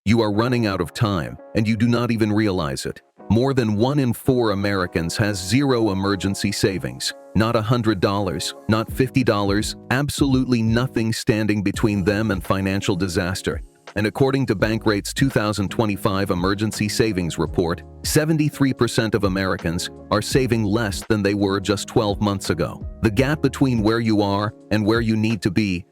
You are running out of time, and you do not even realize it. More than 1 in 4 Americans has zero emergency savings. Not $100, not $50, absolutely nothing standing between them and financial disaster. And according to Bankrate's 2025 Emergency Savings Report, 73% of Americans are saving less than they were just 12 months ago. The gap between where you are and where you need to be.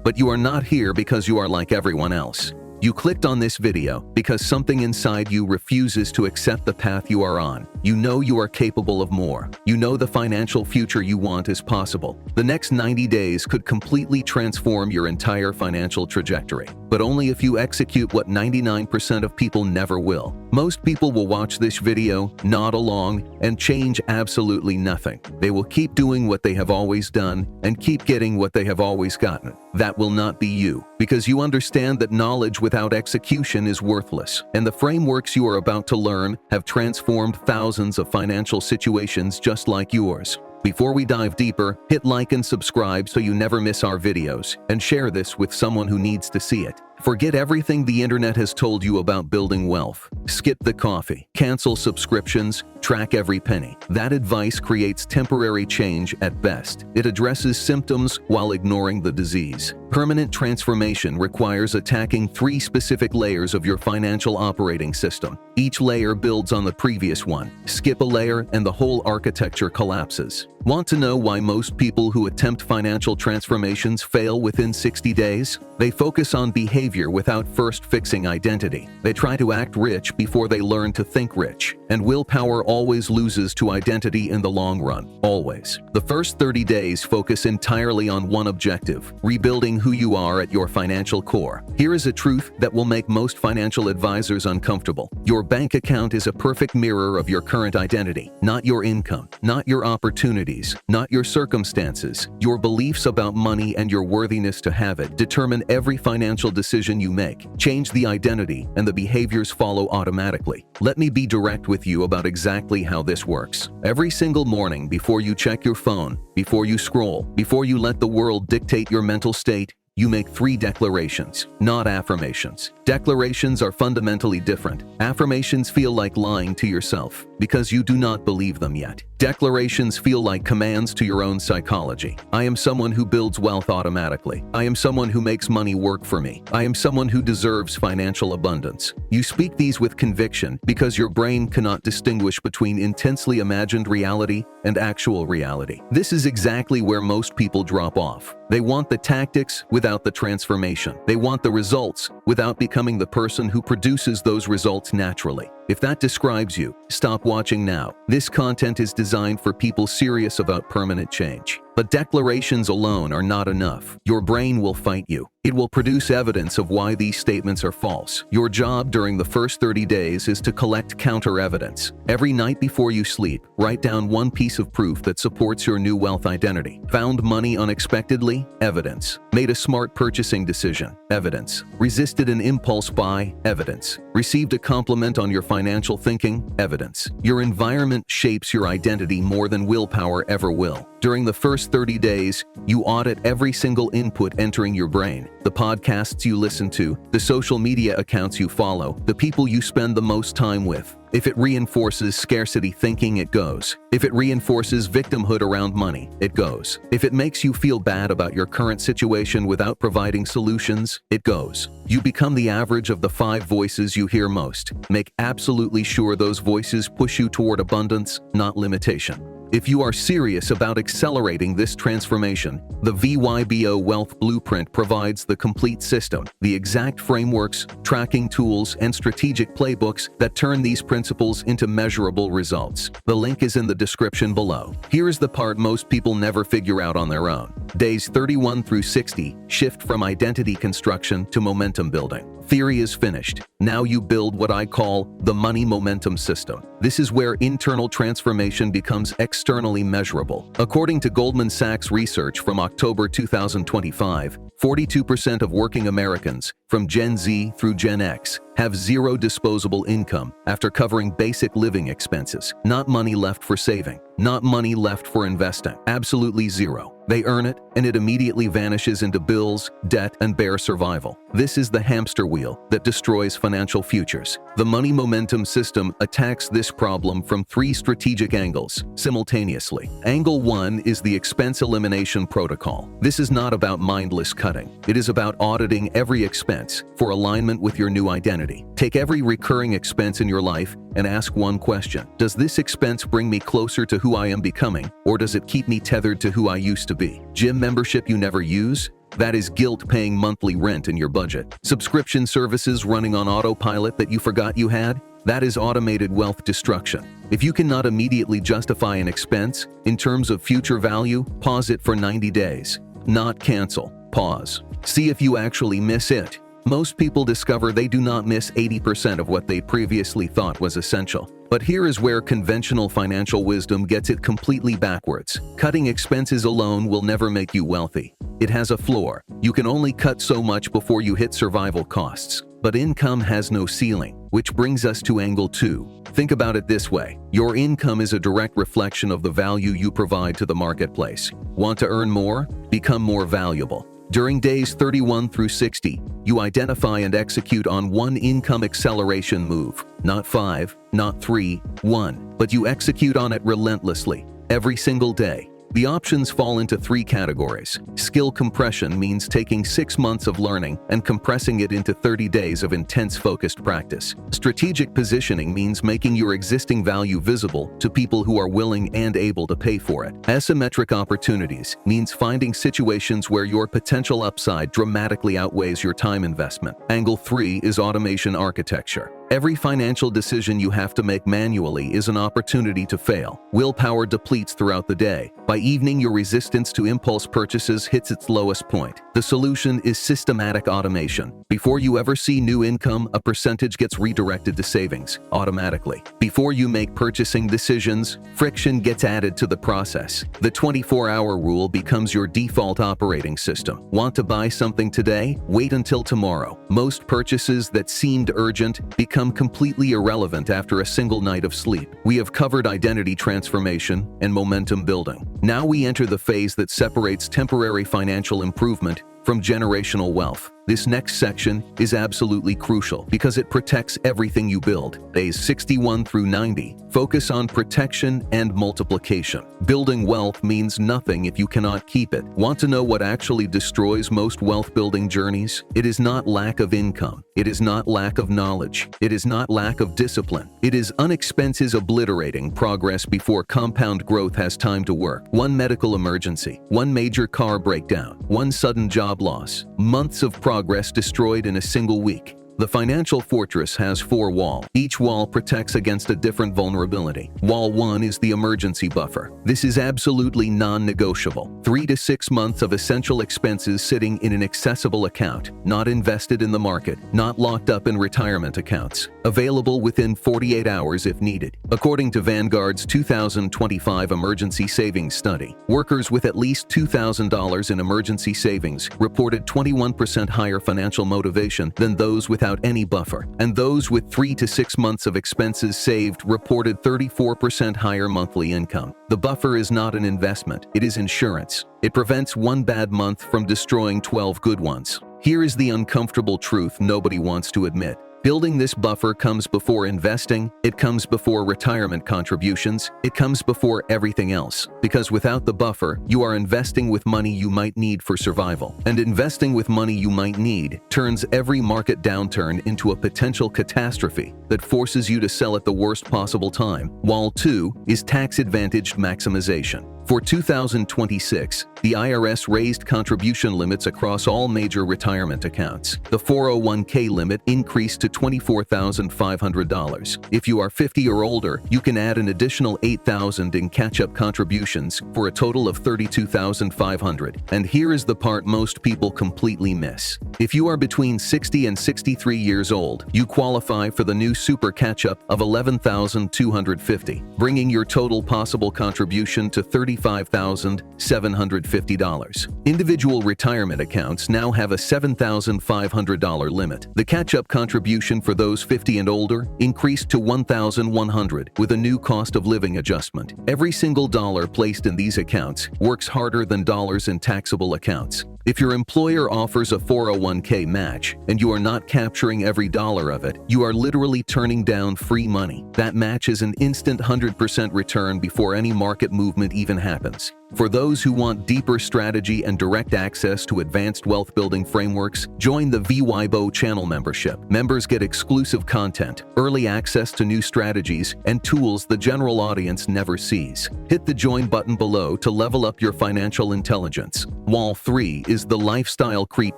But you are not here because you are like everyone else. You clicked on this video because something inside you refuses to accept the path you are on. You know you are capable of more. You know the financial future you want is possible. The next 90 days could completely transform your entire financial trajectory. But only if you execute what 99% of people never will. Most people will watch this video, nod along, and change absolutely nothing. They will keep doing what they have always done and keep getting what they have always gotten. That will not be you, because you understand that knowledge without execution is worthless, and the frameworks you are about to learn have transformed thousands of financial situations just like yours. Before we dive deeper, hit like and subscribe so you never miss our videos, and share this with someone who needs to see it. Forget everything the internet has told you about building wealth. Skip the coffee, cancel subscriptions, track every penny. That advice creates temporary change at best. It addresses symptoms while ignoring the disease. Permanent transformation requires attacking 3 specific layers of your financial operating system. Each layer builds on the previous one. Skip a layer and the whole architecture collapses. Want to know why most people who attempt financial transformations fail within 60 days? They focus on behavior without first fixing identity. They try to act rich before they learn to think rich. And willpower always loses to identity in the long run. Always. The first 30 days focus entirely on one objective: rebuilding who you are at your financial core. Here is a truth that will make most financial advisors uncomfortable. Your bank account is a perfect mirror of your current identity, not your income, not your opportunities, not your circumstances. Your beliefs about money and your worthiness to have it determine every financial decision you make. Change the identity, and the behaviors follow automatically. Let me be direct with you about exactly how this works. Every single morning, before you check your phone, before you scroll, before you let the world dictate your mental state, you make 3 declarations, not affirmations. Declarations are fundamentally different. Affirmations feel like lying to yourself because you do not believe them yet. Declarations feel like commands to your own psychology. I am someone who builds wealth automatically. I am someone who makes money work for me. I am someone who deserves financial abundance. You speak these with conviction because your brain cannot distinguish between intensely imagined reality and actual reality. This is exactly where most people drop off. They want the tactics without the transformation. They want the results without becoming the person who produces those results naturally. If that describes you, stop watching now. This content is designed for people serious about permanent change. But declarations alone are not enough. Your brain will fight you. It will produce evidence of why these statements are false. Your job during the first 30 days is to collect counter-evidence. Every night before you sleep, write down one piece of proof that supports your new wealth identity. Found money unexpectedly? Evidence. Made a smart purchasing decision? Evidence. Resisted an impulse buy? Evidence. Received a compliment on your financial thinking? Evidence. Your environment shapes your identity more than willpower ever will. During the first 30 days, you audit every single input entering your brain. The podcasts you listen to, the social media accounts you follow, the people you spend the most time with. If it reinforces scarcity thinking, it goes. If it reinforces victimhood around money, it goes. If it makes you feel bad about your current situation without providing solutions, it goes. You become the average of the 5 voices you hear most. Make absolutely sure those voices push you toward abundance, not limitation. If you are serious about accelerating this transformation, the VYBO Wealth Blueprint provides the complete system, the exact frameworks, tracking tools, and strategic playbooks that turn these principles into measurable results. The link is in the description below. Here is the part most people never figure out on their own. Days 31 through 60 shift from identity construction to momentum building. Theory is finished. Now you build what I call the money momentum system. This is where internal transformation becomes externally measurable. According to Goldman Sachs research from October 2025, 42% of working Americans, from Gen Z through Gen X, have zero disposable income after covering basic living expenses. Not money left for saving, not money left for investing. Absolutely zero. They earn it, and it immediately vanishes into bills, debt, and bare survival. This is the hamster wheel that destroys financial futures. The money momentum system attacks this problem from 3 strategic angles simultaneously. Angle 1 is the expense elimination protocol. This is not about mindless cutting. It is about auditing every expense for alignment with your new identity. Take every recurring expense in your life and ask one question. Does this expense bring me closer to who I am becoming, or does it keep me tethered to who I used to be? Gym membership you never use? That is guilt paying monthly rent in your budget. Subscription services running on autopilot that you forgot you had? That is automated wealth destruction. If you cannot immediately justify an expense in terms of future value, pause it for 90 days. Not cancel, pause. See if you actually miss it. Most people discover they do not miss 80% of what they previously thought was essential. But here is where conventional financial wisdom gets it completely backwards. Cutting expenses alone will never make you wealthy. It has a floor. You can only cut so much before you hit survival costs. But income has no ceiling, which brings us to angle 2. Think about it this way. Your income is a direct reflection of the value you provide to the marketplace. Want to earn more? Become more valuable. During days 31 through 60, you identify and execute on one income acceleration move. Not 5, not 3, 1. But you execute on it relentlessly, every single day. The options fall into 3 categories. Skill compression means taking 6 months of learning and compressing it into 30 days of intense focused practice. Strategic positioning means making your existing value visible to people who are willing and able to pay for it. Asymmetric opportunities means finding situations where your potential upside dramatically outweighs your time investment. Angle 3 is automation architecture. Every financial decision you have to make manually is an opportunity to fail. Willpower depletes throughout the day. By evening, your resistance to impulse purchases hits its lowest point. The solution is systematic automation. Before you ever see new income, a percentage gets redirected to savings automatically. Before you make purchasing decisions, friction gets added to the process. The 24-hour rule becomes your default operating system. Want to buy something today? Wait until tomorrow. Most purchases that seemed urgent become completely irrelevant after a single night of sleep. We have covered identity transformation and momentum building. Now we enter the phase that separates temporary financial improvement from generational wealth. This next section is absolutely crucial because it protects everything you build. Days 61 through 90 focus on protection and multiplication. Building wealth means nothing if you cannot keep it. Want to know what actually destroys most wealth-building journeys? It is not lack of income. It is not lack of knowledge. It is not lack of discipline. It is unexpenses obliterating progress before compound growth has time to work. One medical emergency, one major car breakdown, one sudden job loss, months of progress destroyed in a single week. The financial fortress has 4 walls. Each wall protects against a different vulnerability. Wall 1 is the emergency buffer. This is absolutely non-negotiable. 3 to 6 months of essential expenses sitting in an accessible account, not invested in the market, not locked up in retirement accounts. Available within 48 hours if needed. According to Vanguard's 2025 emergency savings study, workers with at least $2,000 in emergency savings reported 21% higher financial motivation than those without any buffer, and those with 3 to 6 months of expenses saved reported 34% higher monthly income. The buffer is not an investment, it is insurance. It prevents one bad month from destroying 12 good ones. Here is the uncomfortable truth nobody wants to admit. Building this buffer comes before investing, it comes before retirement contributions, it comes before everything else. Because without the buffer, you are investing with money you might need for survival. And investing with money you might need turns every market downturn into a potential catastrophe that forces you to sell at the worst possible time. Wall 2 is tax-advantaged maximization. For 2026, the IRS raised contribution limits across all major retirement accounts. The 401k limit increased to $24,500. If you are 50 or older, you can add an additional $8,000 in catch-up contributions for a total of $32,500. And here is the part most people completely miss. If you are between 60 and 63 years old, you qualify for the new super catch-up of $11,250, bringing your total possible contribution to $35,750. Individual retirement accounts now have a $7,500 limit. The catch-up contribution for those 50 and older increased to $1,100 with a new cost of living adjustment. Every single dollar placed in these accounts works harder than dollars in taxable accounts. If your employer offers a 401k match and you are not capturing every dollar of it, you are literally turning down free money. That match is an instant 100% return before any market movement even happens. For those who want deeper strategy and direct access to advanced wealth building frameworks, join the VYBO channel membership. Members get exclusive content, early access to new strategies, and tools the general audience never sees. Hit the join button below to level up your financial intelligence. Wall 3 is the lifestyle creep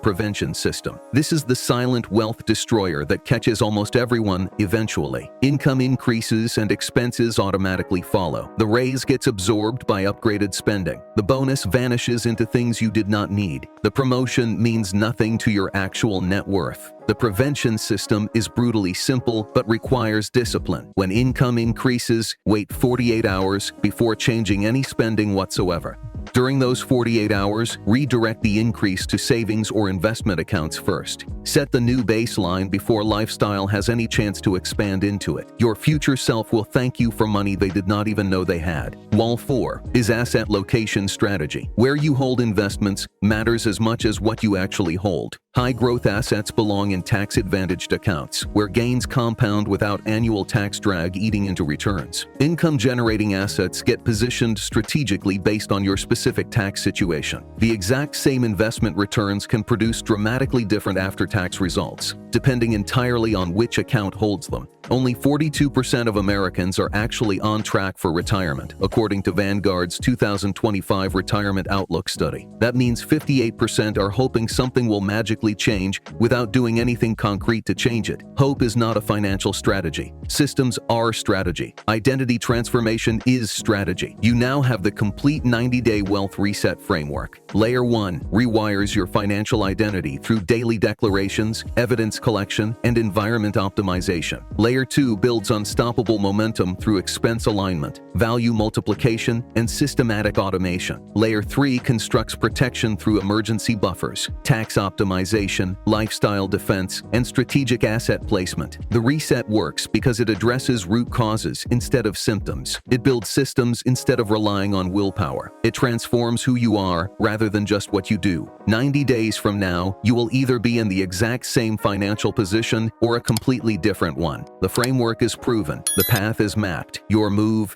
prevention system. This is the silent wealth destroyer that catches almost everyone eventually. Income increases and expenses automatically follow. The raise gets absorbed by upgraded spending. The bonus vanishes into things you did not need. The promotion means nothing to your actual net worth. The prevention system is brutally simple but requires discipline. When income increases, wait 48 hours before changing any spending whatsoever. During those 48 hours, redirect the increase to savings or investment accounts first. Set the new baseline before lifestyle has any chance to expand into it. Your future self will thank you for money they did not even know they had. Wall 4 is asset location strategy. Where you hold investments matters as much as what you actually hold. High-growth assets belong in tax-advantaged accounts, where gains compound without annual tax drag eating into returns. Income-generating assets get positioned strategically based on your specific tax situation. The exact same investment returns can produce dramatically different after-tax results, depending entirely on which account holds them. Only 42% of Americans are actually on track for retirement, according to Vanguard's 2025 Retirement Outlook study. That means 58% are hoping something will magically change without doing anything concrete to change it. Hope is not a financial strategy. Systems are strategy. Identity transformation is strategy. You now have the complete 90-day wealth reset framework. Layer 1 rewires your financial identity through daily declarations, evidence collection, and environment optimization. Layer 2 builds unstoppable momentum through expense alignment, value multiplication, and systematic automation. Layer 3 constructs protection through emergency buffers, tax optimization, lifestyle defense, and strategic asset placement. The reset works because it addresses root causes instead of symptoms. It builds systems instead of relying on willpower. It transforms who you are rather than just what you do. 90 days from now, you will either be in the exact same financial position or a completely different one. The framework is proven. The path is mapped. Your move